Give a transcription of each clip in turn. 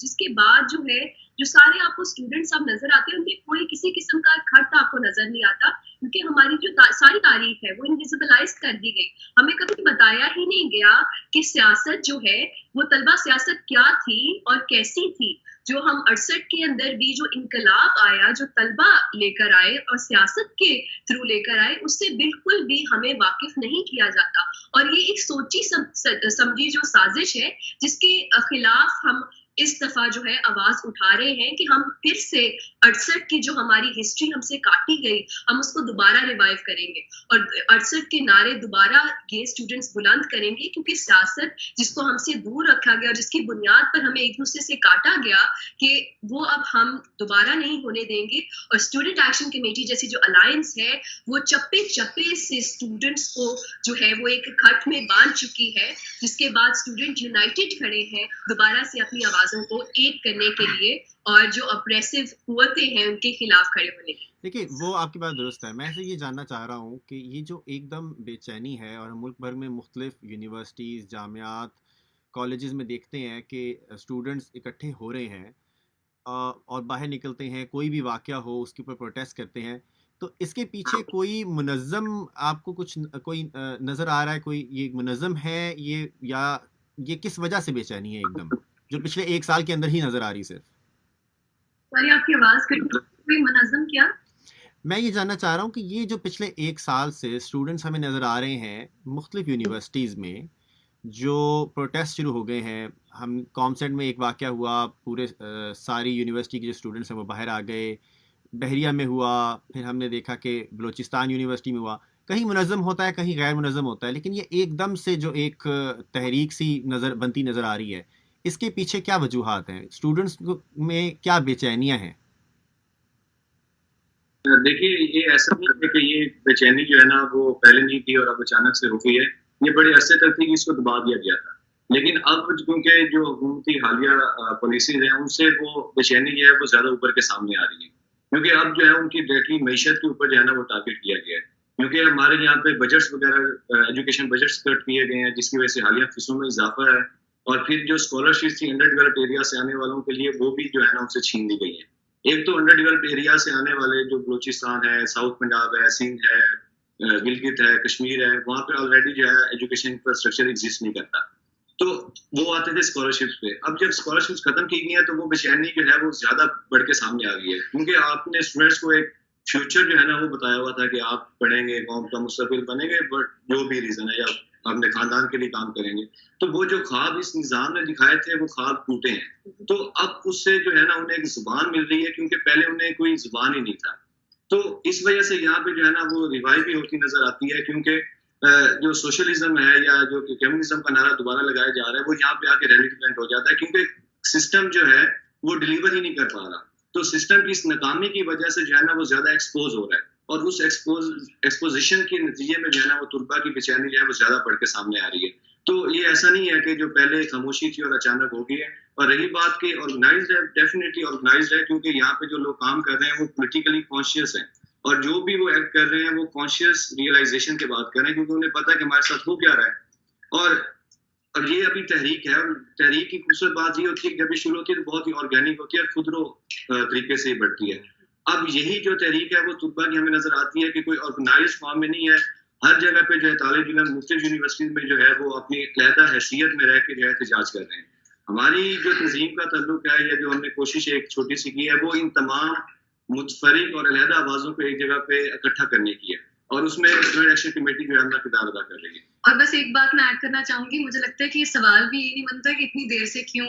جس کے بعد جو ہے جو سارے آپ کو اسٹوڈنٹس اب نظر آتے ہیں ان میں کوئی کسی قسم کا خط آپ کو نظر نہیں آتا, کیونکہ ہماری جو ساری تاریخ ہے وہ انویزیبلائز کر دی گئی. ہمیں کبھی بتایا ہی نہیں گیا کہ سیاست جو ہے وہ طلبہ سیاست کیا تھی اور کیسی تھی. جو ہم 68 کے اندر بھی جو انقلاب آیا, جو طلبہ لے کر آئے اور سیاست کے تھرو لے کر آئے, اس سے بالکل بھی ہمیں واقف نہیں کیا جاتا. اور یہ ایک سوچی سمجھی جو سازش ہے جس کے خلاف ہم اس دفعہ جو ہے آواز اٹھا رہے ہیں کہ ہم پھر سے 68 کی جو ہماری ہسٹری ہم سے کاٹی گئی ہم اس کو دوبارہ ریوائیو کریں گے, اور 68 کے نعرے دوبارہ یہ اسٹوڈنٹس بلند کریں گے, کیونکہ سیاست جس کو ہم سے دور رکھا گیا اور جس کی بنیاد پر ہمیں ایک دوسرے سے کاٹا گیا کہ وہ اب ہم دوبارہ نہیں ہونے دیں گے. اور اسٹوڈنٹ ایکشن کمیٹی جیسی جو الائنس ہے وہ چپے چپے سے اسٹوڈنٹس کو جو ہے وہ ایک کھٹ میں باندھ چکی ہے, جس کے بعد اسٹوڈنٹ یونائٹڈ کھڑے ہیں دوبارہ سے اپنی آوازوں کو ایک کرنے کے لیے اور جو اپریسو قوتیں ہیں ان کے خلاف کھڑے ہونے کے. دیکھیے وہ آپ کی بات درست ہے. میں سے یہ جاننا چاہ رہا ہوں کہ یہ جو ایک دم بے چینی ہے, اور ہم ملک بھر میں مختلف یونیورسٹیز, جامعات, کالجز میں دیکھتے ہیں کہ اسٹوڈنٹس اکٹھے ہو رہے ہیں اور باہر نکلتے ہیں, کوئی بھی واقعہ ہو اس کے اوپر پروٹیسٹ کرتے ہیں, تو اس کے پیچھے کوئی منظم آپ کو کچھ کوئی نظر آ رہا ہے؟ کوئی یہ منظم ہے یہ, یا یہ کس وجہ سے بے چینی ہے ایک دم جو پچھلے ایک سال کے اندر ہی نظر آ رہی؟ صرف سوری آپ کی آواز کوئی منظم کیا؟ میں یہ جاننا چاہ رہا ہوں کہ یہ جو پچھلے ایک سال سے اسٹوڈنٹس ہمیں نظر آ رہے ہیں مختلف یونیورسٹیز میں جو پروٹیسٹ شروع ہو گئے ہیں. ہم کامسیٹ میں ایک واقعہ ہوا, پورے ساری یونیورسٹی کے جو اسٹوڈنٹس ہیں وہ باہر آ گئے, بحریہ میں ہوا, پھر ہم نے دیکھا کہ بلوچستان یونیورسٹی میں ہوا. کہیں منظم ہوتا ہے, کہیں غیر منظم ہوتا ہے, لیکن یہ ایک دم سے جو ایک تحریک سی بنتی نظر آ رہی ہے, اس کے پیچھے کیا وجوہات ہیں؟ اسٹوڈنٹس میں کیا بے چینیاں ہیں؟ دیکھیے یہ ایسا نہیں ہے کہ یہ بے چینی جو ہے نا وہ پہلے نہیں تھی اور اب اچانک سے رکی ہے. یہ بڑے عرصے تک تھی کہ اس کو دبا دیا گیا تھا, لیکن اب کیونکہ جو حکومتی حالیہ پالیسیز ہیں ان سے وہ بے چینی جو ہے وہ زیادہ اوپر کے سامنے آ رہی ہے, کیونکہ اب جو ہے ان کی ڈیٹلی معیشت کے اوپر جو ہے نا وہ ٹارگیٹ کیا گیا ہے. کیونکہ ہمارے یہاں پہ بجٹس وغیرہ ایجوکیشن بجٹس کٹ کیے گئے ہیں, جس کی وجہ سے حالیہ فیسوں میں اضافہ ہے, اور پھر جو اسکالرشپ تھی انڈر ڈیولپڈ ایریا سے آنے والوں کے لیے وہ بھی جو ہے نا ان سے چھین دی گئی ہیں. ایک تو انڈر ڈیولپڈ ایریا سے آنے والے جو بلوچستان ہے, ساؤتھ پنجاب ہے, سندھ ہے, گلگت ہے, کشمیر ہے, وہاں پہ آلریڈی جو ہے ایجوکیشن انفراسٹرکچر ایگزسٹ نہیں کرتا, تو وہ آتے تھے اسکالرشپس پہ. اب جب اسکالرشپس ختم کی گئی ہیں تو وہ بے چینی جو ہے وہ زیادہ بڑھ کے سامنے آ گئی ہے, کیونکہ آپ نے اسٹوڈنٹس کو ایک فیوچر جو ہے نا وہ بتایا ہوا تھا کہ آپ پڑھیں گے, قوم کا مستقبل بنیں گے, بٹ جو بھی ریزن ہے یا اپنے خاندان کے لیے کام کریں گے, تو وہ جو خواب اس نظام نے دکھائے تھے وہ خواب ٹوٹے ہیں. تو اب اس سے جو ہے نا انہیں ایک زبان مل رہی ہے, کیونکہ پہلے انہیں کوئی زبان ہی نہیں تھا. تو اس وجہ سے یہاں پہ جو ہے نا وہ ریوائیو بھی ہوتی نظر آتی ہے, کیونکہ جو سوشلزم ہے یا جو کمیونزم کا نعرہ دوبارہ لگایا جا رہا ہے وہ یہاں پہ آ کے ریلیونٹ ہو جاتا ہے, کیونکہ سسٹم جو ہے وہ ڈلیور ہی نہیں کر پا رہا. تو سسٹم کی اس ناکامی کی وجہ سے جو ہے نا وہ زیادہ ایکسپوز ہو رہا ہے, اور اس ایکسپوزیشن کے نتیجے میں جو ہے نا وہ طلباء کی بے چینی جو ہے وہ زیادہ بڑھ کے سامنے آ رہی ہے. تو یہ ایسا نہیں ہے کہ جو پہلے خاموشی تھی اور اچانک ہو گئی ہے. اور رہی بات کہ آرگنائزڈ ہے, ڈیفینیٹلی آرگنائزڈ ہے, کیونکہ یہاں پہ جو لوگ کام کر رہے ہیں وہ پولیٹیکلی کانشیس ہیں, اور جو بھی وہ ایکٹ کر رہے ہیں وہ کانشیس ریئلائزیشن کے بات کر رہے ہیں, کیونکہ انہیں پتا ہے کہ ہمارے ساتھ ہو کیا رہا ہے. اور یہ ابھی تحریک ہے, اور تحریک کی خوبصورت بات یہ ہوتی ہے کہ جب یہ شروع ہوتی ہے تو بہت ہی آرگینک ہوتی ہے اور خود رو طریقے سے ہی بڑھتی ہے. اب یہی جو تحریک ہے وہ طلباء کی ہمیں نظر آتی ہے کہ کوئی آرگنائزڈ فارم میں نہیں ہے. ہر جگہ پہ جو ہے طالب علم مختلف یونیورسٹیز میں جو ہے وہ اپنی علیحدہ حیثیت میں رہ کے جو ہے احتجاج کر رہے ہیں. ہماری جو تنظیم کا تعلق ہے یا جو ہم نے کوشش ایک چھوٹی سی کی ہے وہ ان تمام متفرق اور علیحدہ آوازوں کو ایک جگہ پہ اکٹھا کرنے کی ہے, اور اس میں اسٹوڈنٹ ایکشن کمیٹی جو ہے اپنا کردار ادا کر رہی ہے. اور بس ایک بات میں ایڈ کرنا چاہوں گی, مجھے لگتا ہے کہ یہ سوال بھی یہ نہیں بنتا کہ اتنی دیر سے کیوں,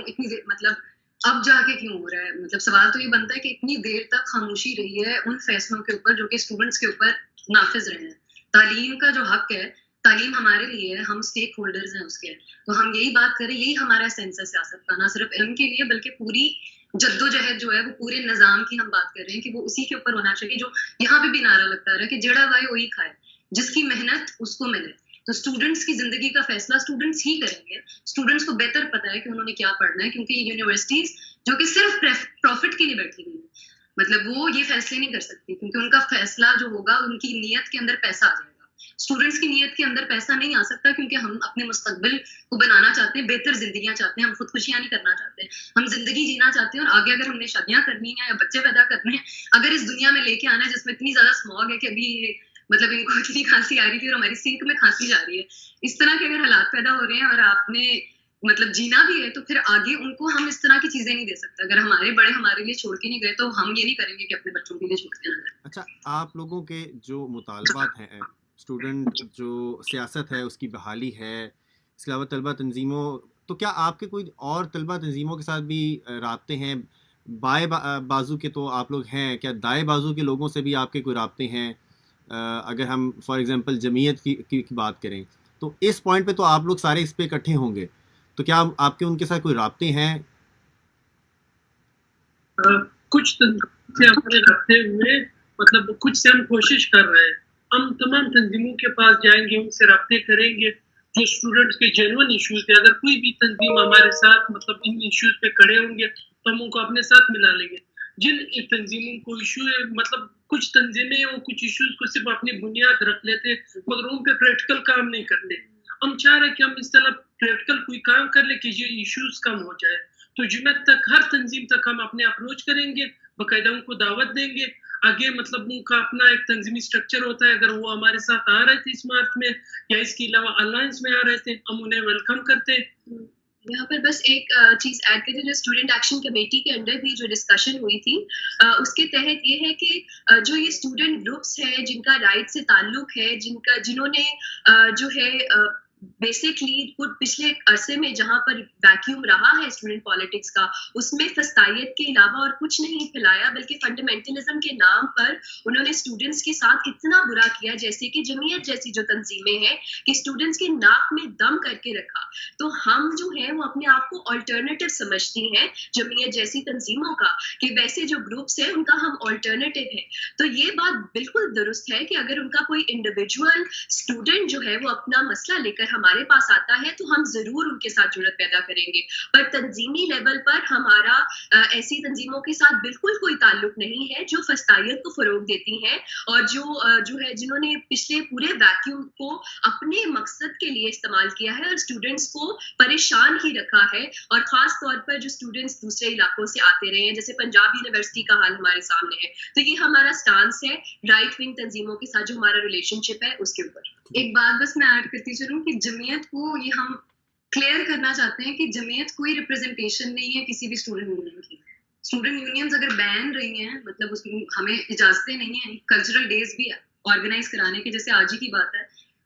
مطلب اب جا کے کیوں ہو رہا ہے. مطلب سوال تو یہ بنتا ہے کہ اتنی دیر تک خاموشی رہی ہے ان فیصلوں کے اوپر جو کہ اسٹوڈنٹس کے اوپر نافذ رہے ہیں. تعلیم کا جو حق ہے, تعلیم ہمارے لیے ہے, ہم اسٹیک ہولڈرز ہیں اس کے, تو ہم یہی بات کریں, یہی ہمارا سینس ہے سیاست کا, نہ صرف علم کے لیے بلکہ پوری جدوجہد جو ہے وہ پورے نظام کی ہم بات کر رہے ہیں کہ وہ اسی کے اوپر ہونا چاہیے. جو یہاں پہ بھی نعرہ لگتا رہا کہ جڑا وائے وہی کھائے, جس کی محنت اس کو ملے. تو اسٹوڈنٹس کی زندگی کا فیصلہ اسٹوڈنٹس ہی کریں گے. اسٹوڈنٹس کو بہتر پتا ہے کہ انہوں نے کیا پڑھنا ہے, کیونکہ یہ یونیورسٹیز جو کہ صرف پروفٹ کے لیے بیٹھی ہوئی ہیں, مطلب وہ یہ فیصلے نہیں کر سکتی, کیونکہ ان کا فیصلہ جو ہوگا ان کی نیت کے اندر پیسہ آ جائے گا. اسٹوڈنٹس کی نیت کے اندر پیسہ نہیں آ سکتا کیونکہ ہم اپنے مستقبل کو بنانا چاہتے ہیں, بہتر زندگیاں چاہتے ہیں, ہم خودکشیاں نہیں کرنا چاہتے, ہم زندگی جینا چاہتے ہیں. اور آگے اگر ہم نے شادیاں کرنی ہیں یا بچے پیدا کرنے ہیں, اگر اس دنیا میں لے کے آنا ہے جس میں اتنی زیادہ اسموگ ہے کہ ابھی مطلب ان کو اتنی کھانسی آ رہی تھی اور ہماری سینک میں کھانسی جا رہی ہے, اس طرح کے اگر حالات پیدا ہو رہے ہیں اور آپ نے مطلب جینا بھی ہے تو پھر آگے ان کو ہم اس طرح کی چیزیں نہیں دے سکتے. اگر ہمارے بڑے ہمارے لیے چھوڑ کے نہیں گئے تو ہم یہ نہیں کریں گے کہ اپنے بچوں کے لیے چھوڑ کے نہ جائیں. اچھا, آپ لوگوں کے جو مطالبات ہیں, اسٹوڈنٹ جو سیاست ہے اس کی بحالی ہے, اس کے علاوہ طلبہ تنظیموں, تو کیا آپ کے کوئی اور طلبہ تنظیموں کے ساتھ بھی رابطے ہیں؟ بائیں بازو کے تو آپ لوگ ہیں, کیا دائیں بازو کے لوگوں سے بھی آپ کے کوئی رابطے ہیں؟ اگر ہم فار ایگزامپل جمعیت کی بات کریں تو اس پوائنٹ پہ تو آپ لوگ سارے اس پہ اکٹھے ہوں گے, تو کیا آپ کے ان کے ساتھ کوئی رابطے ہیں؟ کچھ تنظیموں سے ہمارے رابطے ہوئے, مطلب کچھ سے ہم کوشش کر رہے ہیں. ہم تمام تنظیموں کے پاس جائیں گے, ان سے رابطے کریں گے جو اسٹوڈنٹس کے جینوئن ایشوز ہیں. اگر کوئی بھی تنظیم ہمارے ساتھ مطلب ان ایشوز پہ کھڑے ہوں گے تو ہم ان کو اپنے ساتھ ملا لیں گے. جن تنظیموں کو ایشو ہے, مطلب کچھ تنظیمیں وہ کچھ ایشوز کو صرف اپنی بنیاد رکھ لیتے مگر ان پہ پریکٹیکل کام نہیں کرتے. ہم چاہ رہے ہیں کہ ہم اس طرح پریکٹیکل کوئی کام کر لیں کہ یہ ایشوز کم ہو جائے. تو جمعیت تک, ہر تنظیم تک ہم اپنے اپروچ کریں گے, باقاعدہ ان کو دعوت دیں گے. آگے مطلب ان کا اپنا ایک تنظیمی سٹرکچر ہوتا ہے, اگر وہ ہمارے ساتھ آ رہے تھے اس مارچ میں یا اس کے علاوہ الائنس میں آ رہے تھے, ہم انہیں ویلکم کرتے ہیں. یہاں پر بس ایک چیز ایڈ کرتے, جو اسٹوڈنٹ ایکشن کمیٹی کے انڈر بھی جو ڈسکشن ہوئی تھی اس کے تحت یہ ہے کہ جو یہ اسٹوڈنٹ گروپس ہیں جن کا رائٹ سے تعلق ہے, جنہوں نے جو ہے بیسکلی پچھلے عرصے میں جہاں پر ویکیوم رہا ہے اسٹوڈنٹ پالیٹکس کا, اس میں فسطائیت کے علاوہ اور کچھ نہیں پھیلایا, بلکہ فنڈامنٹلزم کے نام پر انہوں نے اسٹوڈنٹس کے ساتھ اتنا برا کیا, جیسے کہ جمعیت جیسی جو تنظیمیں ہیں کہ اسٹوڈنٹس کے ناک میں دم کر کے رکھا. تو ہم جو ہیں وہ اپنے آپ کو آلٹرنیٹو سمجھتی ہیں جمعیت جیسی تنظیموں کا, کہ ویسے جو گروپس ہیں ان کا ہم آلٹرنیٹو ہے. تو یہ بات بالکل درست ہے کہ اگر ان کا کوئی انڈیویجول اسٹوڈنٹ جو ہے وہ اپنا مسئلہ لے کر ہمارے پاس آتا ہے تو ہم ضرور ان کے ساتھ جرات پیدا کریں گے. پر تنظیمی لیول پر ہمارا ایسی تنظیموں کے ساتھ بالکل کوئی تعلق نہیں ہے جو فسطائیت کو فروغ دیتی ہیں اور جو ہے جنہوں نے پچھلے پورے ویکیوم کو اپنے مقصد کے لیے استعمال کیا ہے اور اسٹوڈنٹس کو پریشان ہی رکھا ہے. اور خاص طور پر جو اسٹوڈنٹس دوسرے علاقوں سے آتے رہے ہیں, جیسے پنجاب یونیورسٹی کا حال ہمارے سامنے ہے, تو یہ ہمارا سٹانس ہے رائٹ ونگ تنظیموں کے ساتھ جو ہمارا ریلیشن شپ ہے اس کے اوپر. ایک بات بس میں ایڈ کرتی چلوں کہ جمعیت کو یہ ہم کلیئر کرنا چاہتے ہیں کہ جمعیت کوئی ریپرزنٹیشن نہیں ہے کسی بھی اسٹوڈنٹ یونین کی. اسٹوڈنٹ یونینز اگر بین رہی ہیں, مطلب اس میں ہمیں اجازتیں نہیں ہیں کلچرل ڈیز بھی آرگنائز کرانے کے, جیسے آج ہی کی بات ہے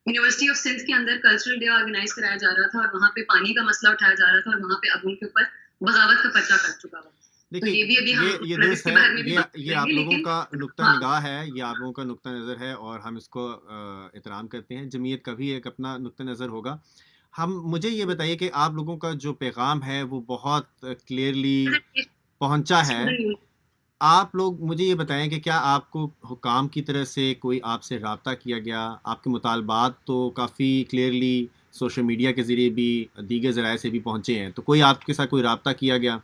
یونیورسٹی آف سندھ کے اندر کلچرل ڈے آرگنائز کرایا جا رہا تھا اور وہاں پہ پانی کا مسئلہ اٹھایا جا رہا تھا اور وہاں پہ اب ان کے اوپر بغاوت کا پرچہ کٹ چکا ہوا. دیکھیے یہ درست ہے, یہ آپ لوگوں کا نقطہ نگاہ ہے, یہ آپ لوگوں کا نقطہ نظر ہے اور ہم اس کو احترام کرتے ہیں. جمعیت کا بھی ایک اپنا نقطہ نظر ہوگا. مجھے یہ بتائیے کہ آپ لوگوں کا جو پیغام ہے وہ بہت کلیئرلی پہنچا ہے. آپ لوگ مجھے یہ بتائیں کہ کیا آپ کو حکام کی طرف سے کوئی آپ سے رابطہ کیا گیا؟ آپ کے مطالبات تو کافی کلیئرلی سوشل میڈیا کے ذریعے بھی دیگر ذرائع سے بھی پہنچے ہیں, تو کوئی آپ کے ساتھ کوئی رابطہ کیا گیا؟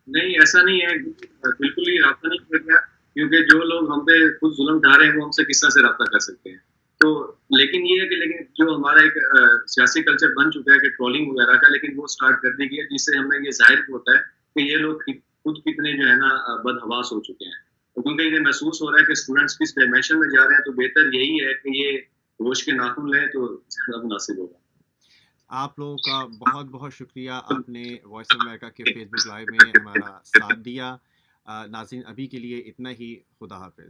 نہیں, ایسا نہیں ہے, بالکل ہی رابطہ نہیں کیا گیا, کیونکہ جو لوگ ہم پہ خود ظلم ڈھا رہے ہیں وہ ہم سے کس طرح سے رابطہ کر سکتے ہیں. تو لیکن یہ ہے کہ جو ہمارا ایک سیاسی کلچر بن چکا ہے کہ ٹرولنگ وغیرہ کا, لیکن وہ سٹارٹ کر دی گئی ہے, جس سے ہمیں یہ ظاہر ہوتا ہے کہ یہ لوگ خود کتنے جو ہے نا بدحواس ہو چکے ہیں. کیونکہ انہیں محسوس ہو رہا ہے کہ اسٹوڈنٹس کس ڈائمینشن میں جا رہے ہیں, تو بہتر یہی ہے کہ یہ گوشت کے ناخن لیں تو زیادہ مناسب ہوگا. آپ لوگوں کا بہت بہت شکریہ, آپ نے وائس آف امریکہ کے فیس بک لائیو میں ہمارا ساتھ دیا. ناظرین ابھی کے لیے اتنا ہی, خدا حافظ.